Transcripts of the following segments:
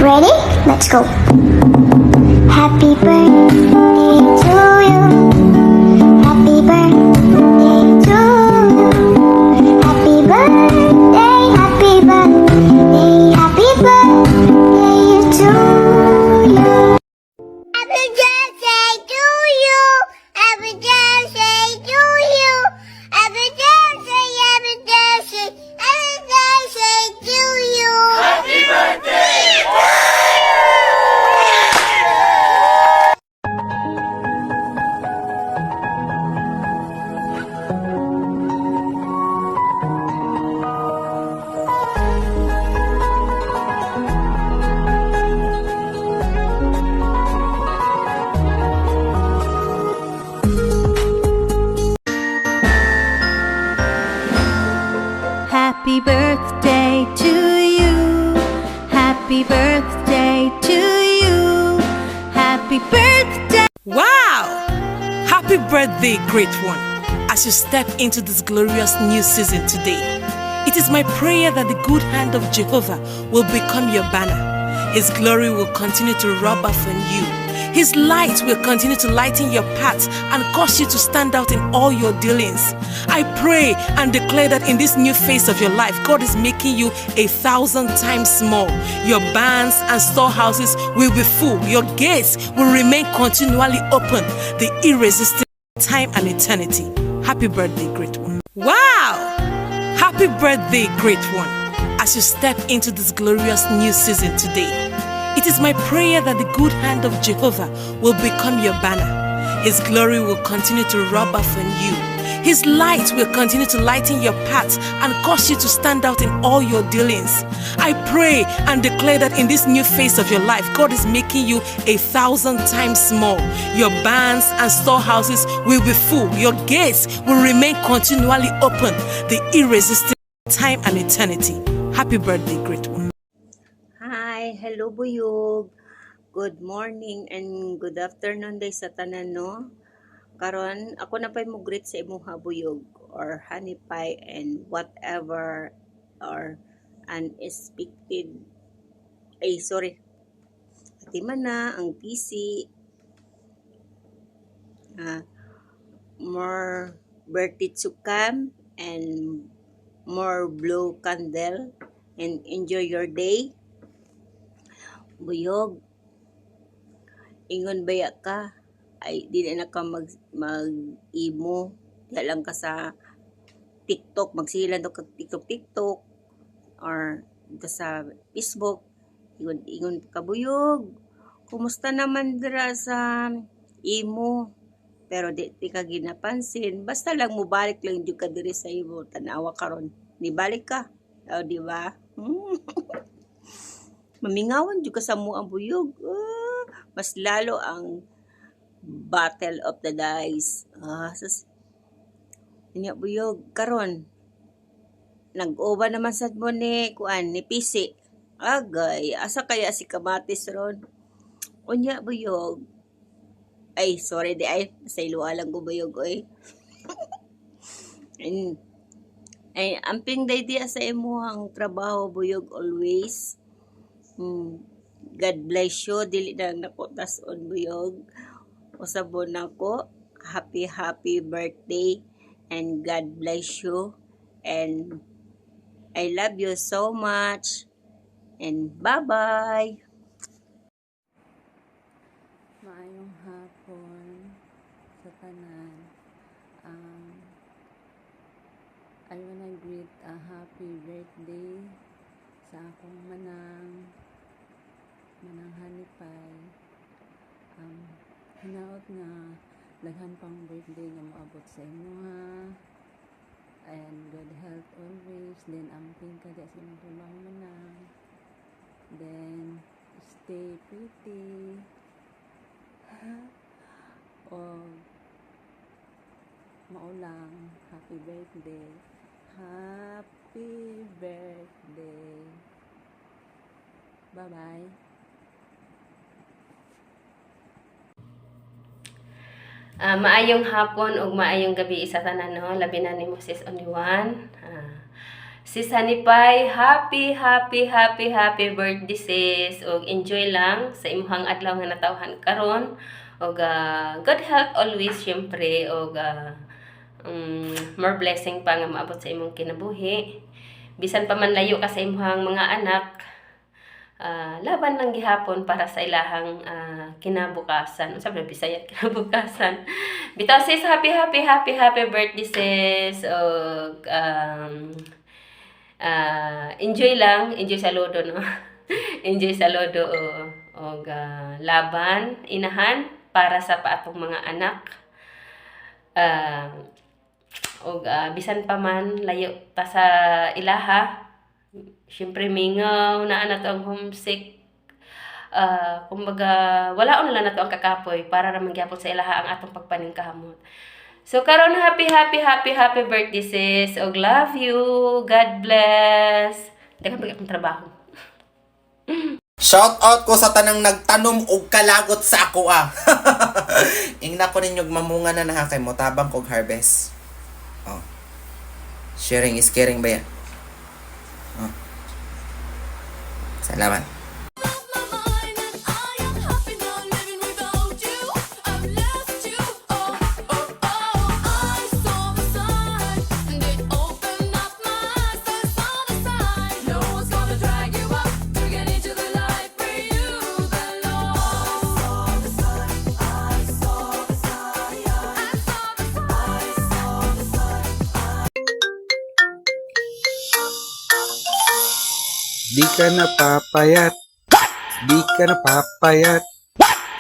Ready? Let's go. Happy birthday to you. Happy birthday to you. Happy birthday, happy birthday, happy birthday to you. Happy birthday to you. Happy birthday to you. Happy birthday, happy birthday, happy birthday to you. Happy birthday! Happy birthday to you. Happy birthday to you. Happy birthday. Wow! Happy birthday, great one, as you step into this glorious new season today. It is my prayer that the good hand of Jehovah will become your banner. His glory will continue to rub off on you. His light will continue to lighten your path and cause you to stand out in all your dealings. I pray and declare that in this new phase of your life, God is making you 1,000 times more. Your barns and storehouses will be full. Your gates will remain continually open. The irresistible time and eternity. Happy birthday, great one. Wow! Happy birthday, great one, as you step into this glorious new season today. It is my prayer that the good hand of Jehovah will become your banner. His glory will continue to rub off on you. His light will continue to lighten your path and cause you to stand out in all your dealings. I pray and declare that in this new phase of your life, God is making you 1,000 times more. Your barns and storehouses will be full. Your gates will remain continually open. The irresistible time and eternity. Happy birthday, great one. Hi, hello buyog. Good morning and good afternoon day sa tanan no. Karon ako na pay mo greet sa imuha buyog or honey pie and whatever or unexpected ati man na ang PC more birthday to come and more blow candle and enjoy your day. Buyog, ingon baya ka, ay di na ka mag-imo, di lang ka sa TikTok, magsilan ka TikTok, or ka sa Facebook, ingon ka buyog, kumusta naman dira sa imo, pero di ka ginapansin, basta lang mo balik lang yung ka diri sa imo, tanawa karon, di balik ka, o di ba? Mamingawan jud ka sa mo ang buyog. Mas lalo ang battle of the dice. Niya buyog karon. Nag-uba naman sad mo ni kuan ni PC. Agay, asa kaya si Kamatis ron? Unya buyog. Ay, sorry di ay sa iluwa lang ko buyog oy. Ay, amping day dia sa imo ang trabaho buyog always. God bless you. Dili na nakutas on buyog. Usabon ako. Happy birthday. And God bless you. And I love you so much. And bye-bye. Maayong hapon sa tanan. I wanna greet a happy birthday sa akong manang honey pie. Hinaot nga daghan pang birthday nga moabot sa imo ha. And good health always. Then amping ka di sa imong trabaho manang. Then stay pretty. O maulang happy birthday. Happy birthday. Bye-bye. Maayong hapon ug maayong gabi sa tanan no, labi na ni Moses Only One. Si Sanipay, happy birthday sis. Og enjoy lang sa imuhang adlaw nga natawhan karon. Og good health always syempre. Og more blessing pa nga maabot sa imong kinabuhi. Bisan pa man layo ka sa imuhang mga anak, laban ng gihapon para sa ilahang kinabukasan. Sabi na Bisaya, kinabukasan. Bitaw sis, happy birthday sis. Og enjoy lang, enjoy sa lodo, no? Enjoy sa lodo, og laban, inahan, para sa paatong mga anak. Og bisan pa man, layo ta sa ilaha. Siyempre, mingaw, na to ang homesick. Kumbaga, wala na lang na to ang kakapoy para naman gyapon sa ilaha ang atong pagpaningkahamot. So, karon happy birthday sis. Og love you. God bless. Daghang pag akong trabaho. Shout out ko sa tanang nagtanom og kalagot sa ako Ingna ko ninyo mamunga na kay mo tabang kog harvest. Oh. Sharing is caring ba yan? Oh. Salamat. Di ka napapayat, di ka napapayat.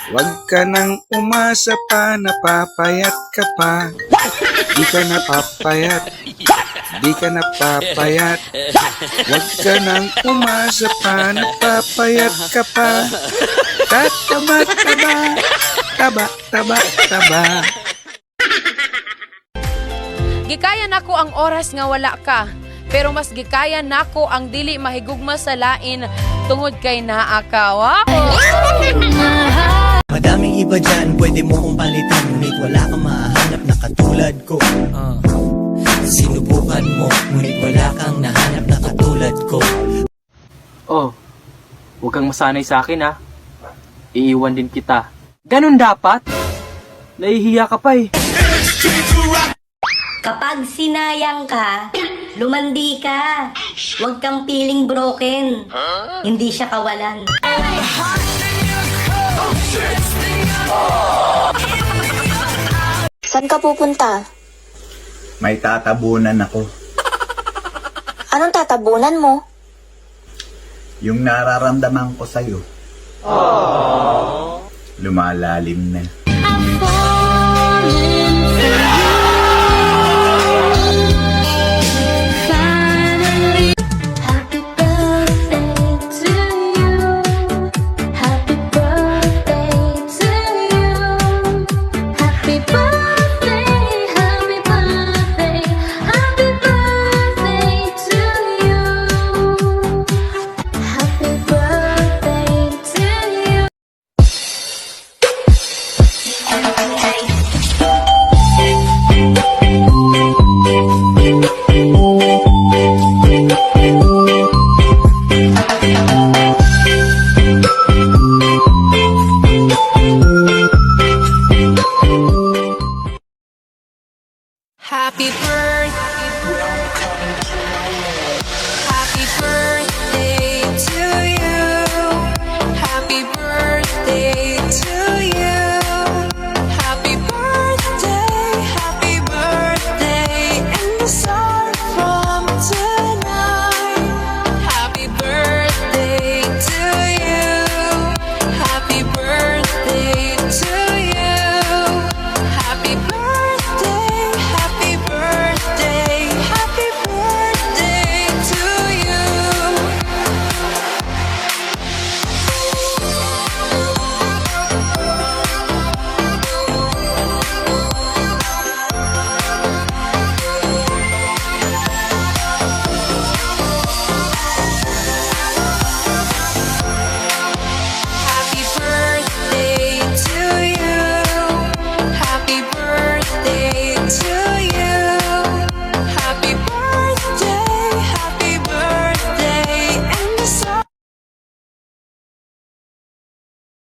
Huwag ka nang umasa pa, napapayat ka pa. Di ka napapayat, di ka napapayat. Huwag ka nang umasa pa, napapayat ka pa. Tataba, taba, taba, taba, taba. Gikaya nako ang oras nga wala ka, pero mas gikaya nako ang dili mahigugma sa lain tungod kay naa ka. Wow! Madaming iba dyan, pwede mo kong palitan, ngunit wala kang mahanap na katulad ko. Sinubukan mo, ngunit wala kang nahanap na katulad ko. Oh, huwag kang masanay sa akin ha. Iiwan din kita. Ganun dapat? Nahihiya ka pa eh. Kapag sinayang ka, lumandi ka. Huwag kang feeling broken. Hindi siya kawalan. Saan ka pupunta? May tatabunan ako. Anong tatabunan mo? Yung nararamdaman ko sa'yo. Lumalalim na. I'm falling